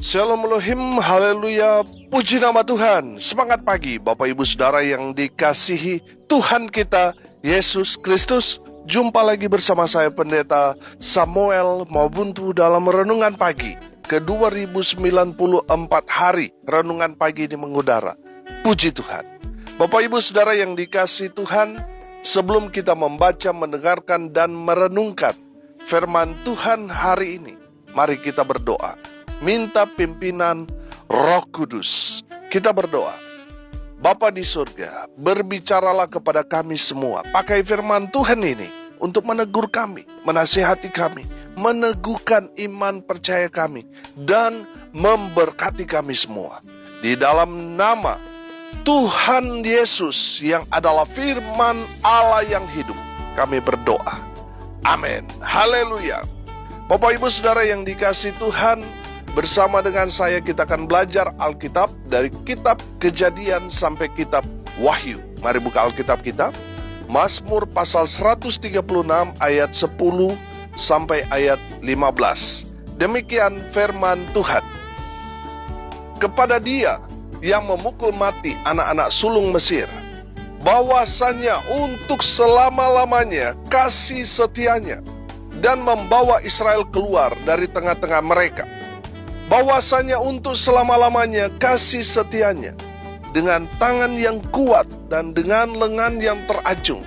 Shalom Elohim, haleluya, puji nama Tuhan. Semangat pagi Bapak Ibu Saudara yang dikasihi Tuhan kita Yesus Kristus. Jumpa lagi bersama saya Pendeta Samuel Mobuntu dalam Renungan Pagi ke 2094 hari Renungan Pagi ini mengudara. Puji Tuhan. Bapak Ibu Saudara yang dikasihi Tuhan, sebelum kita membaca, mendengarkan, dan merenungkan firman Tuhan hari ini, mari kita berdoa. Minta pimpinan Roh Kudus. Kita berdoa. Bapa di surga, berbicaralah kepada kami semua. Pakai firman Tuhan ini untuk menegur kami, menasihati kami, meneguhkan iman percaya kami, dan memberkati kami semua. Di dalam nama Tuhan Yesus yang adalah firman Allah yang hidup, kami berdoa. Amin. Haleluya. Bapak Ibu Saudara yang dikasihi Tuhan, bersama dengan saya kita akan belajar Alkitab dari kitab Kejadian sampai kitab Wahyu. Mari buka Alkitab kita. Mazmur pasal 136 ayat 10 sampai ayat 15. Demikian firman Tuhan. Kepada Dia yang memukul mati anak-anak sulung Mesir, bahwasanya untuk selama-lamanya kasih setianya, dan membawa Israel keluar dari tengah-tengah mereka. Bahwasanya untuk selama-lamanya kasih setianya, dengan tangan yang kuat dan dengan lengan yang terajung.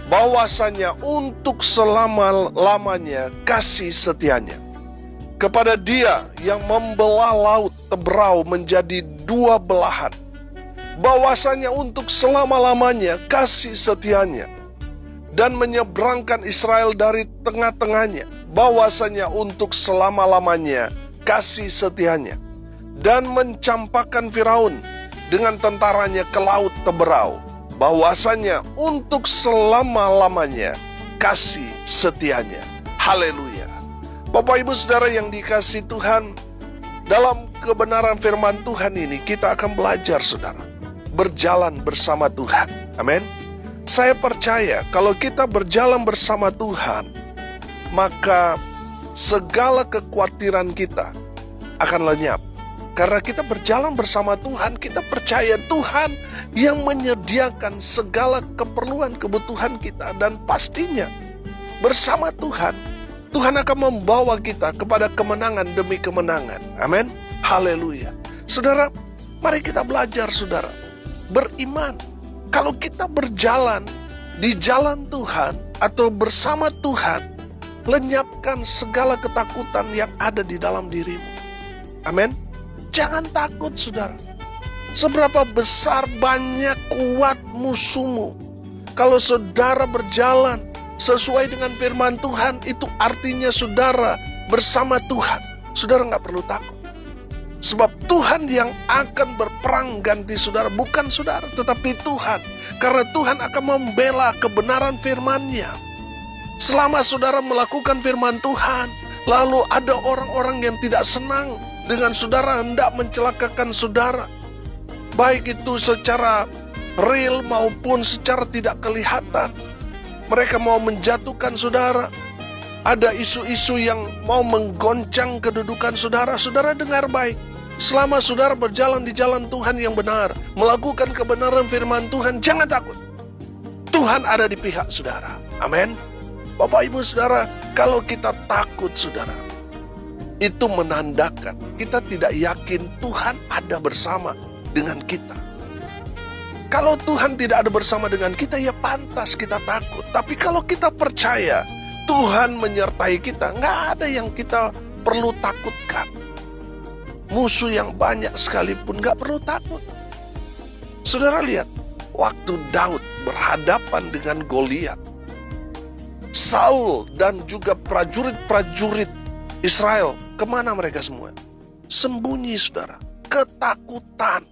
Bahwasanya untuk selama-lamanya kasih setianya. Kepada Dia yang membelah laut Tebrau menjadi dua belahan. Bahwasanya untuk selama-lamanya kasih setianya, dan menyeberangkan Israel dari tengah-tengahnya. Bahwasanya untuk selama-lamanya kasih setianya, dan mencampakkan Firaun dengan tentaranya ke laut Teberau. Bahwasanya untuk selama-lamanya kasih setianya. Haleluya. Bapak Ibu Saudara yang dikasihi Tuhan, dalam kebenaran firman Tuhan ini kita akan belajar, saudara, berjalan bersama Tuhan. Amin. Saya percaya kalau kita berjalan bersama Tuhan, maka segala kekhawatiran kita akan lenyap. Karena kita berjalan bersama Tuhan, kita percaya Tuhan yang menyediakan segala keperluan kebutuhan kita. Dan pastinya bersama Tuhan, Tuhan akan membawa kita kepada kemenangan demi kemenangan. Amin. Haleluya. Saudara, mari kita belajar, saudara, beriman. Kalau kita berjalan di jalan Tuhan atau bersama Tuhan, lenyapkan segala ketakutan yang ada di dalam dirimu. Amin. Jangan takut, saudara. Seberapa besar banyak kuat musuhmu, kalau saudara berjalan sesuai dengan firman Tuhan, itu artinya saudara bersama Tuhan. Saudara gak perlu takut. Sebab Tuhan yang akan berperang ganti saudara, bukan saudara, tetapi Tuhan. Karena Tuhan akan membela kebenaran firman-Nya. Selama saudara melakukan firman Tuhan, lalu ada orang-orang yang tidak senang dengan saudara hendak mencelakakan saudara, baik itu secara real maupun secara tidak kelihatan. Mereka mau menjatuhkan saudara. Ada isu-isu yang mau menggoncang kedudukan saudara. Saudara dengar baik. Selama saudara berjalan di jalan Tuhan yang benar, melakukan kebenaran firman Tuhan, jangan takut. Tuhan ada di pihak saudara. Amin. Bapak Ibu Saudara, kalau kita takut, saudara, itu menandakan kita tidak yakin Tuhan ada bersama dengan kita. Kalau Tuhan tidak ada bersama dengan kita, ya pantas kita takut. Tapi kalau kita percaya Tuhan menyertai kita, nggak ada yang kita perlu takutkan. Musuh yang banyak sekalipun nggak perlu takut. Saudara lihat, waktu Daud berhadapan dengan Goliat, Saul dan juga prajurit-prajurit Israel, kemana mereka semua? Sembunyi, saudara. Ketakutan.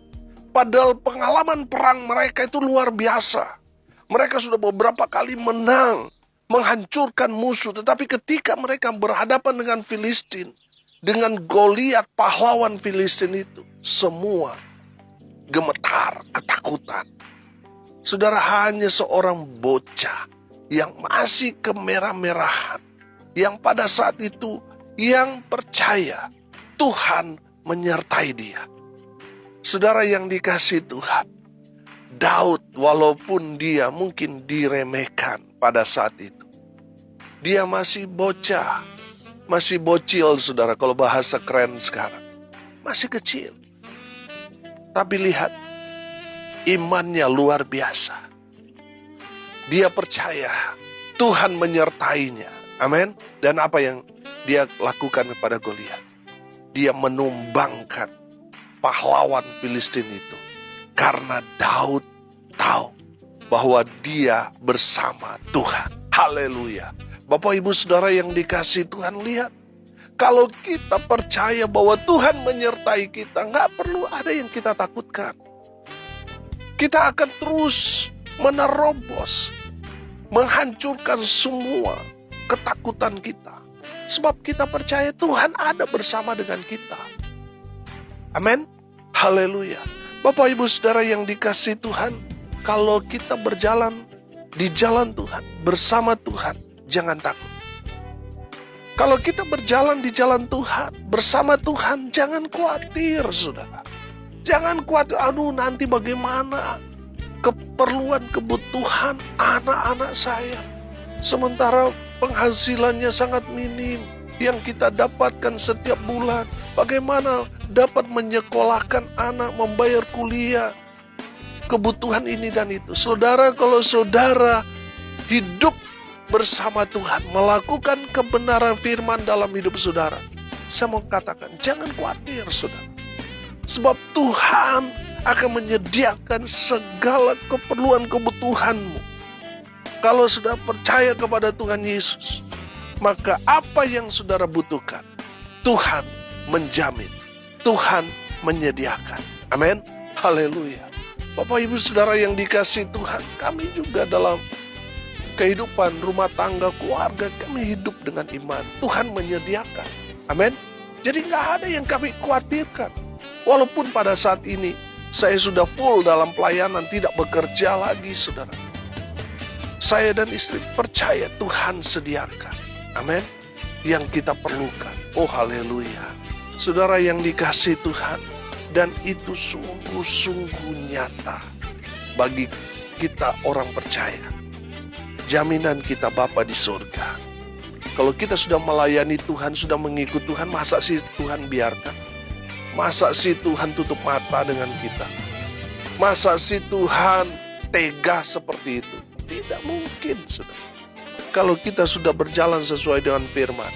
Padahal pengalaman perang mereka itu luar biasa. Mereka sudah beberapa kali menang, menghancurkan musuh. Tetapi ketika mereka berhadapan dengan Filistin, dengan Goliat pahlawan Filistin itu, semua gemetar, ketakutan. Saudara, hanya seorang bocah yang masih kemerah-merahan, yang pada saat itu yang percaya Tuhan menyertai dia. Saudara yang dikasihi Tuhan, Daud walaupun dia mungkin diremehkan pada saat itu, dia masih bocah, masih bocil saudara, kalau bahasa keren sekarang. Masih kecil. Tapi lihat, imannya luar biasa. Dia percaya Tuhan menyertainya. Amin. Dan apa yang dia lakukan kepada Goliat? Dia menumbangkan pahlawan Filistin itu. Karena Daud tahu bahwa dia bersama Tuhan. Haleluya. Bapak ibu saudara yang dikasihi Tuhan, lihat. Kalau kita percaya bahwa Tuhan menyertai kita, nggak perlu ada yang kita takutkan. Kita akan terus menerobos, menghancurkan semua ketakutan kita. Sebab kita percaya Tuhan ada bersama dengan kita. Amin. Haleluya. Bapak ibu saudara yang dikasihi Tuhan, kalau kita berjalan di jalan Tuhan, bersama Tuhan, jangan takut. Kalau kita berjalan di jalan Tuhan, bersama Tuhan, jangan khawatir, saudara. Jangan khawatir, aduh nanti bagaimana keperluan kebutuhan anak-anak saya. Sementara penghasilannya sangat minim yang kita dapatkan setiap bulan. Bagaimana dapat menyekolahkan anak, membayar kuliah, kebutuhan ini dan itu. Saudara, kalau saudara hidup bersama Tuhan, melakukan kebenaran firman dalam hidup saudara, saya mau katakan, jangan khawatir saudara. Sebab Tuhan akan menyediakan segala keperluan kebutuhanmu. Kalau sudah percaya kepada Tuhan Yesus, maka apa yang saudara butuhkan, Tuhan menjamin, Tuhan menyediakan. Amin. Haleluya. Bapak ibu saudara yang dikasihi Tuhan, kami juga dalam kehidupan rumah tangga, keluarga, kami hidup dengan iman. Tuhan menyediakan. Amin. Jadi gak ada yang kami khawatirkan. Walaupun pada saat ini saya sudah full dalam pelayanan, tidak bekerja lagi saudara. Saya dan istri percaya Tuhan sediakan. Amin. Yang kita perlukan. Oh haleluya. Saudara yang dikasihi Tuhan, dan itu sungguh-sungguh nyata bagi kita orang percaya. Jaminan kita Bapa di surga. Kalau kita sudah melayani Tuhan, sudah mengikut Tuhan, masa sih Tuhan biarkan? Masa sih Tuhan tutup mata dengan kita? Masa sih Tuhan tega seperti itu? Tidak mungkin, saudara. Kalau kita sudah berjalan sesuai dengan firman,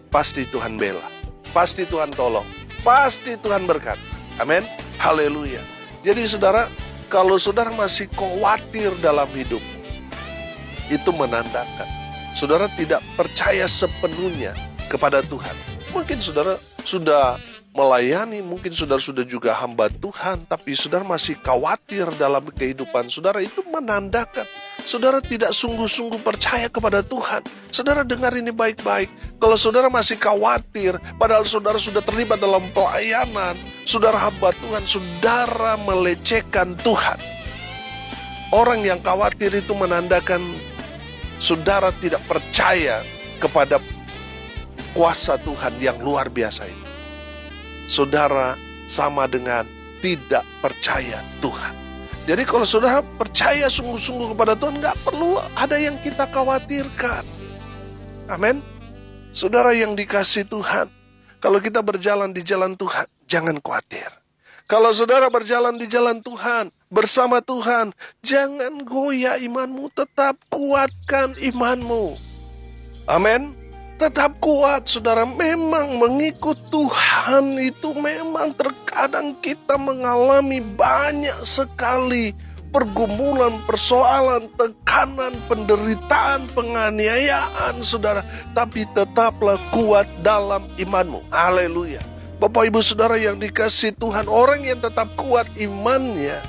pasti Tuhan bela, pasti Tuhan tolong, pasti Tuhan berkat. Amin. Haleluya. Jadi saudara, kalau saudara masih khawatir dalam hidup, itu menandakan saudara tidak percaya sepenuhnya kepada Tuhan. Mungkin saudara sudah melayani, mungkin saudara sudah juga hamba Tuhan, tapi saudara masih khawatir dalam kehidupan saudara. Itu menandakan saudara tidak sungguh-sungguh percaya kepada Tuhan. Saudara dengar ini baik-baik. Kalau saudara masih khawatir, padahal saudara sudah terlibat dalam pelayanan, saudara hamba Tuhan, saudara melecehkan Tuhan. Orang yang khawatir itu menandakan saudara tidak percaya kepada kuasa Tuhan yang luar biasa itu. Saudara sama dengan tidak percaya Tuhan. Jadi kalau saudara percaya sungguh-sungguh kepada Tuhan, gak perlu ada yang kita khawatirkan. Amin. Saudara yang dikasihi Tuhan, kalau kita berjalan di jalan Tuhan, jangan khawatir. Kalau saudara berjalan di jalan Tuhan, bersama Tuhan, jangan goyah imanmu, tetap kuatkan imanmu. Amin. Tetap kuat, saudara. Memang mengikut Tuhan itu memang terkadang kita mengalami banyak sekali pergumulan, persoalan, tekanan, penderitaan, penganiayaan, saudara. Tapi tetaplah kuat dalam imanmu. Haleluya. Bapak ibu saudara yang dikasihi Tuhan, orang yang tetap kuat imannya,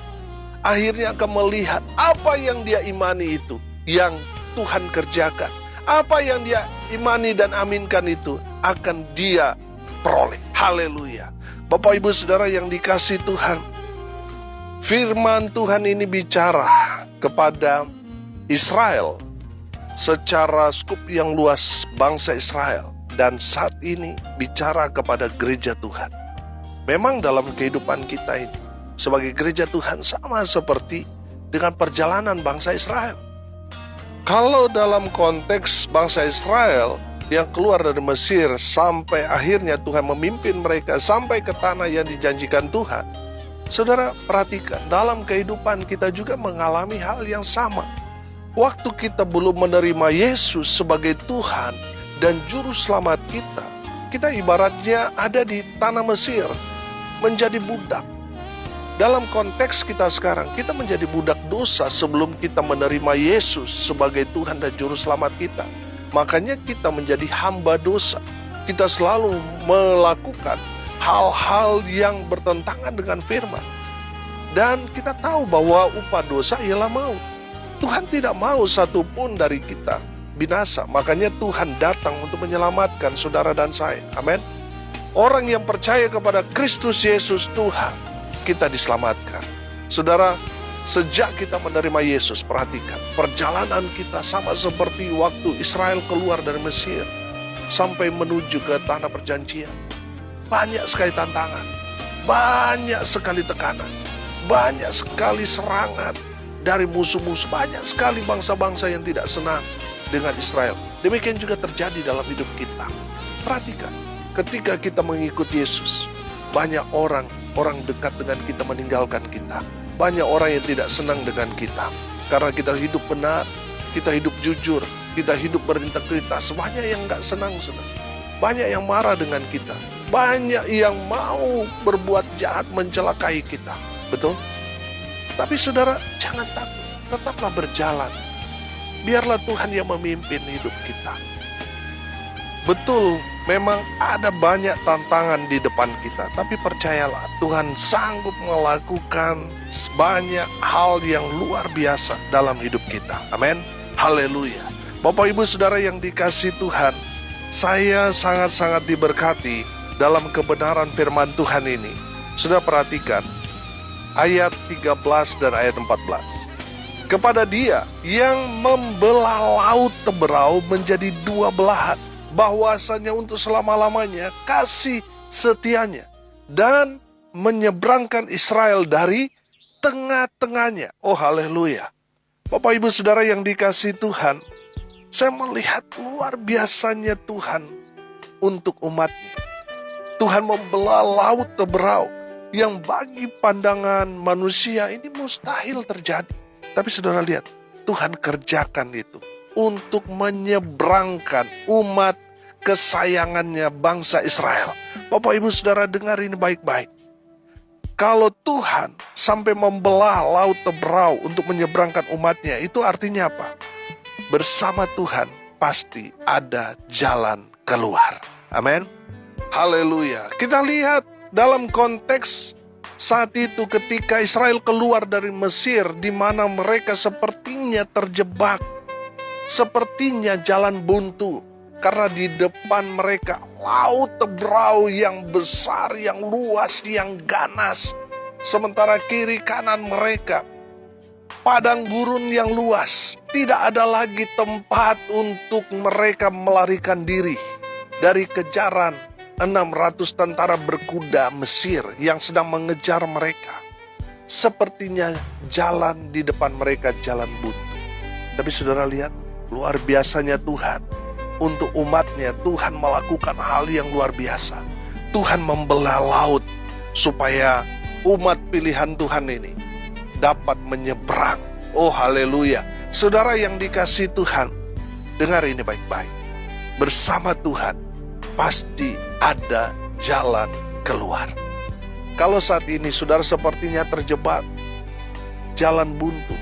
akhirnya akan melihat apa yang dia imani itu, yang Tuhan kerjakan. Apa yang dia imani dan aminkan itu akan dia peroleh. Haleluya. Bapak ibu saudara yang dikasihi Tuhan, firman Tuhan ini bicara kepada Israel secara skup yang luas, bangsa Israel. Dan saat ini bicara kepada gereja Tuhan. Memang dalam kehidupan kita ini, sebagai gereja Tuhan sama seperti dengan perjalanan bangsa Israel. Kalau dalam konteks bangsa Israel yang keluar dari Mesir sampai akhirnya Tuhan memimpin mereka sampai ke tanah yang dijanjikan Tuhan, saudara perhatikan, dalam kehidupan kita juga mengalami hal yang sama. Waktu kita belum menerima Yesus sebagai Tuhan dan Juru Selamat kita ibaratnya ada di tanah Mesir, menjadi budak. Dalam konteks kita sekarang, kita menjadi budak dosa sebelum kita menerima Yesus sebagai Tuhan dan Juru Selamat kita. Makanya kita menjadi hamba dosa. Kita selalu melakukan hal-hal yang bertentangan dengan firman. Dan kita tahu bahwa upah dosa ialah maut. Tuhan tidak mau satupun dari kita binasa. Makanya Tuhan datang untuk menyelamatkan saudara dan saya. Amin. Orang yang percaya kepada Kristus Yesus Tuhan, kita diselamatkan. Saudara, sejak kita menerima Yesus, perhatikan, perjalanan kita sama seperti waktu Israel keluar dari Mesir sampai menuju ke tanah perjanjian. Banyak sekali tantangan, banyak sekali tekanan, banyak sekali serangan dari musuh-musuh, banyak sekali bangsa-bangsa yang tidak senang dengan Israel. Demikian juga terjadi dalam hidup kita. Perhatikan, ketika kita mengikuti Yesus, banyak orang dekat dengan kita meninggalkan kita. Banyak orang yang tidak senang dengan kita. Karena kita hidup benar, kita hidup jujur, kita hidup berintegritas. Banyak yang gak senang, saudara. Banyak yang marah dengan kita. Banyak yang mau berbuat jahat, mencelakai kita. Betul? Tapi saudara, jangan takut. Tetaplah berjalan. Biarlah Tuhan yang memimpin hidup kita. Betul, memang ada banyak tantangan di depan kita, tapi percayalah, Tuhan sanggup melakukan banyak hal yang luar biasa dalam hidup kita. Amin. Haleluya. Bapak Ibu Saudara yang dikasihi Tuhan, saya sangat-sangat diberkati dalam kebenaran firman Tuhan ini. Sudah perhatikan ayat 13 dan ayat 14. Kepada Dia yang membelah laut Teberau menjadi dua belahan, bahwasanya untuk selama-lamanya kasih setianya, dan menyeberangkan Israel dari tengah-tengahnya. Oh haleluya. Bapak Ibu Saudara yang dikasihi Tuhan, saya melihat luar biasanya Tuhan untuk umatnya. Tuhan membelah laut Teberau yang bagi pandangan manusia ini mustahil terjadi. Tapi saudara lihat, Tuhan kerjakan itu untuk menyeberangkan umat kesayangannya bangsa Israel. Bapak Ibu Saudara dengar ini baik-baik. Kalau Tuhan sampai membelah laut Teberau untuk menyeberangkan umatnya, itu artinya apa? Bersama Tuhan pasti ada jalan keluar. Amin. Haleluya. Kita lihat dalam konteks saat itu ketika Israel keluar dari Mesir, di mana mereka sepertinya terjebak, sepertinya jalan buntu, karena di depan mereka laut Teberau yang besar, yang luas, yang ganas. Sementara kiri kanan mereka padang gurun yang luas. Tidak ada lagi tempat untuk mereka melarikan diri dari kejaran 600 tentara berkuda Mesir yang sedang mengejar mereka. Sepertinya jalan di depan mereka jalan buntu. Tapi saudara lihat, luar biasanya Tuhan. Untuk umatnya, Tuhan melakukan hal yang luar biasa. Tuhan membelah laut supaya umat pilihan Tuhan ini dapat menyeberang. Oh haleluya. Saudara yang dikasihi Tuhan, dengar ini baik-baik. Bersama Tuhan pasti ada jalan keluar. Kalau saat ini saudara sepertinya terjebak jalan buntu,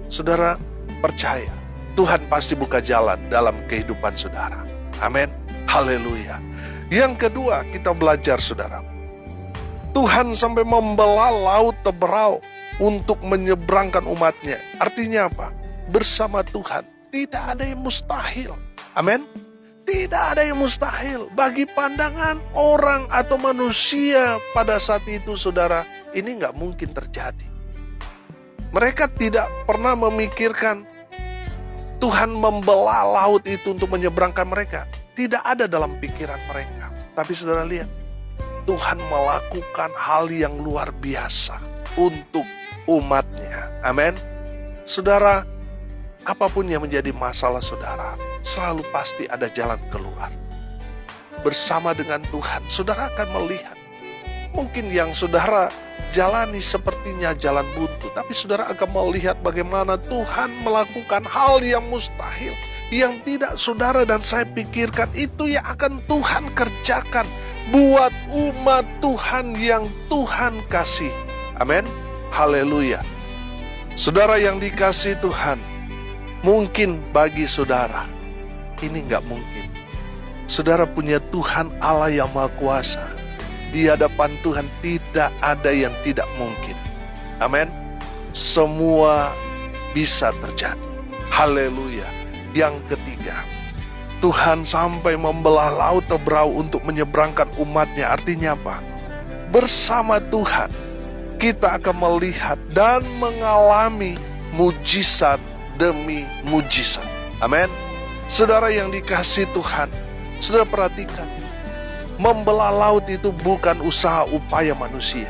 saudara percaya Tuhan pasti buka jalan dalam kehidupan saudara. Amin. Haleluya. Yang kedua, kita belajar saudara, Tuhan sampai membelah laut Teberau untuk menyeberangkan umatnya. Artinya apa? Bersama Tuhan tidak ada yang mustahil. Amin. Tidak ada yang mustahil bagi pandangan orang atau manusia pada saat itu, saudara. Ini nggak mungkin terjadi. Mereka tidak pernah memikirkan Tuhan membelah laut itu untuk menyeberangkan mereka. Tidak ada dalam pikiran mereka. Tapi saudara lihat, Tuhan melakukan hal yang luar biasa untuk umatnya. Amin. Saudara, apapun yang menjadi masalah saudara, selalu pasti ada jalan keluar. Bersama dengan Tuhan, saudara akan melihat. Mungkin yang saudara jalani sepertinya jalan buntu, tapi saudara akan melihat bagaimana Tuhan melakukan hal yang mustahil, yang tidak saudara dan saya pikirkan, itu yang akan Tuhan kerjakan buat umat Tuhan yang Tuhan kasih. Amin. Haleluya. Saudara yang dikasih Tuhan, mungkin bagi saudara ini nggak mungkin. Saudara punya Tuhan Allah yang Maha Kuasa. Di hadapan Tuhan tidak ada yang tidak mungkin. Amin. Semua bisa terjadi. Haleluya. Yang ketiga, Tuhan sampai membelah laut Tebrau untuk menyeberangkan umatnya. Artinya apa? Bersama Tuhan kita akan melihat dan mengalami mujizat demi mujizat. Amin. Saudara yang dikasih Tuhan, saudara perhatikan, membelah laut itu bukan usaha upaya manusia,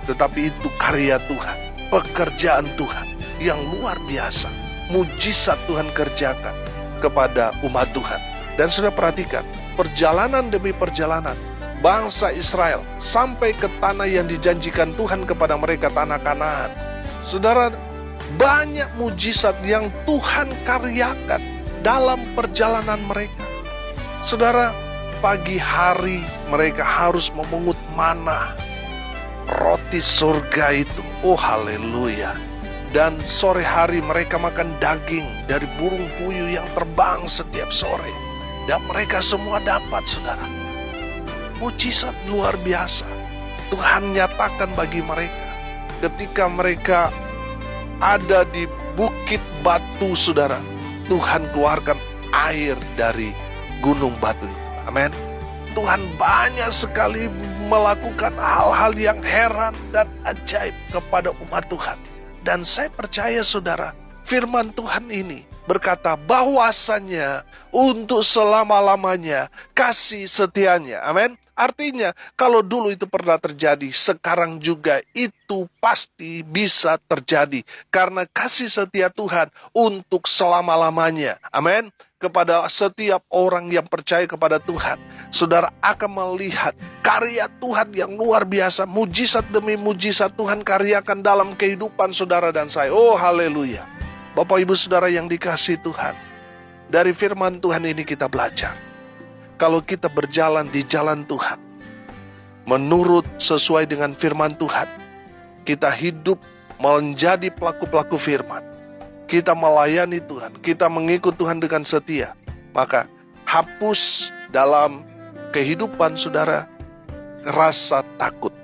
tetapi itu karya Tuhan, pekerjaan Tuhan yang luar biasa. Mujizat Tuhan kerjakan kepada umat Tuhan. Dan saudara perhatikan, perjalanan demi perjalanan bangsa Israel sampai ke tanah yang dijanjikan Tuhan kepada mereka, tanah Kanaan. Saudara, banyak mujizat yang Tuhan karyakan dalam perjalanan mereka. Saudara, pagi hari mereka harus memungut mana, roti surga itu. Oh haleluya. Dan sore hari mereka makan daging dari burung puyuh yang terbang setiap sore. Dan mereka semua dapat, saudara. Mujizat luar biasa Tuhan nyatakan bagi mereka ketika mereka ada di bukit batu, saudara. Tuhan keluarkan air dari gunung batu itu. Amin. Tuhan banyak sekali melakukan hal-hal yang heran dan ajaib kepada umat Tuhan. Dan saya percaya, saudara, firman Tuhan ini berkata bahwasannya untuk selama-lamanya kasih setianya. Amin. Artinya, kalau dulu itu pernah terjadi, sekarang juga itu pasti bisa terjadi. Karena kasih setia Tuhan untuk selama-lamanya. Amin. Kepada setiap orang yang percaya kepada Tuhan, saudara akan melihat karya Tuhan yang luar biasa. Mujizat demi mujizat Tuhan karyakan dalam kehidupan saudara dan saya. Oh haleluya. Bapak ibu saudara yang dikasihi Tuhan, dari firman Tuhan ini kita belajar. Kalau kita berjalan di jalan Tuhan, menurut sesuai dengan firman Tuhan, kita hidup menjadi pelaku-pelaku firman, kita melayani Tuhan, kita mengikut Tuhan dengan setia, maka hapus dalam kehidupan saudara rasa takut,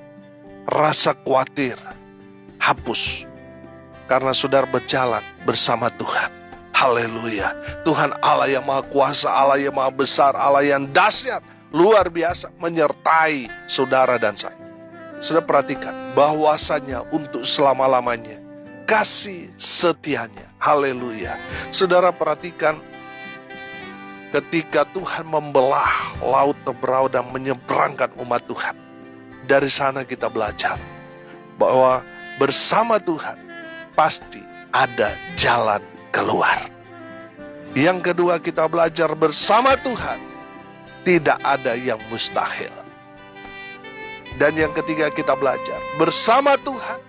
rasa khawatir, hapus. Karena saudara berjalan bersama Tuhan. Haleluya. Tuhan Allah yang Maha Kuasa, Allah yang Maha Besar, Allah yang dahsyat, luar biasa menyertai saudara dan saya. Saudara perhatikan bahwasanya untuk selama-lamanya kasih setianya. Haleluya. Saudara perhatikan ketika Tuhan membelah laut Tebrau dan menyeberangkan umat Tuhan. Dari sana kita belajar bahwa bersama Tuhan pasti ada jalan keluar. Yang kedua, kita belajar bersama Tuhan tidak ada yang mustahil. Dan yang ketiga, kita belajar bersama Tuhan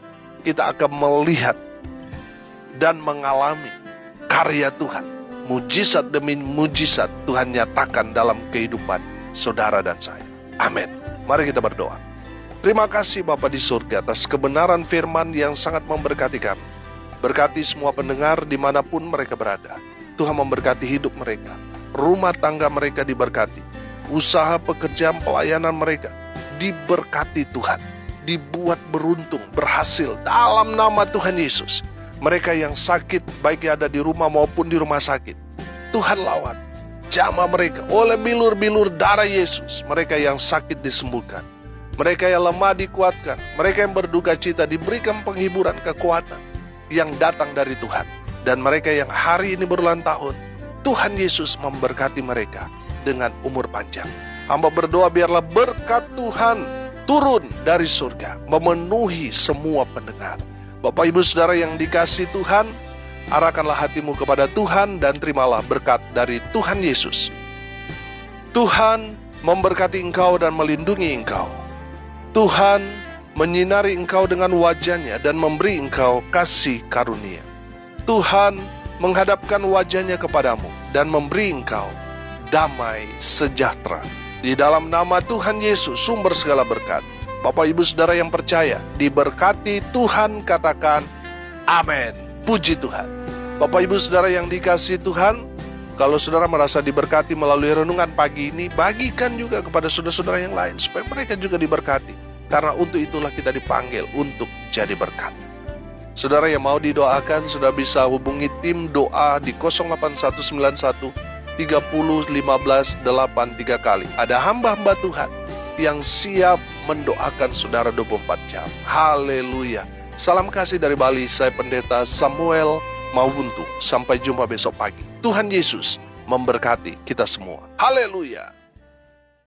kita akan melihat dan mengalami karya Tuhan. Mujizat demi mujizat Tuhan nyatakan dalam kehidupan saudara dan saya. Amin. Mari kita berdoa. Terima kasih Bapa di surga atas kebenaran firman yang sangat memberkati kami. Berkati semua pendengar dimanapun mereka berada. Tuhan memberkati hidup mereka, rumah tangga mereka diberkati, usaha pekerjaan pelayanan mereka diberkati Tuhan, dibuat beruntung, berhasil dalam nama Tuhan Yesus. Mereka yang sakit, baik yang ada di rumah maupun di rumah sakit, Tuhan lawan, jamah mereka oleh bilur-bilur darah Yesus. Mereka yang sakit disembuhkan, mereka yang lemah dikuatkan, mereka yang berduka cita diberikan penghiburan, kekuatan yang datang dari Tuhan. Dan mereka yang hari ini berulang tahun, Tuhan Yesus memberkati mereka dengan umur panjang. Hamba berdoa biarlah berkat Tuhan turun dari surga, memenuhi semua pendengar. Bapak Ibu Saudara yang dikasihi Tuhan, arahkanlah hatimu kepada Tuhan dan terimalah berkat dari Tuhan Yesus. Tuhan memberkati engkau dan melindungi engkau. Tuhan menyinari engkau dengan wajah-Nya dan memberi engkau kasih karunia. Tuhan menghadapkan wajah-Nya kepadamu dan memberi engkau damai sejahtera. Di dalam nama Tuhan Yesus, sumber segala berkat. Bapak Ibu Saudara yang percaya, diberkati Tuhan, katakan amin. Puji Tuhan. Bapak Ibu Saudara yang dikasihi Tuhan, kalau saudara merasa diberkati melalui renungan pagi ini, bagikan juga kepada saudara-saudara yang lain, supaya mereka juga diberkati. Karena untuk itulah kita dipanggil untuk jadi berkat. Saudara yang mau didoakan, sudah bisa hubungi tim doa di 08191 30 15 8 3 kali. Ada hamba-hamba Tuhan yang siap mendoakan saudara 24 jam. Haleluya. Salam kasih dari Bali, saya Pendeta Samuel Mawuntu. Sampai jumpa besok pagi. Tuhan Yesus memberkati kita semua. Haleluya.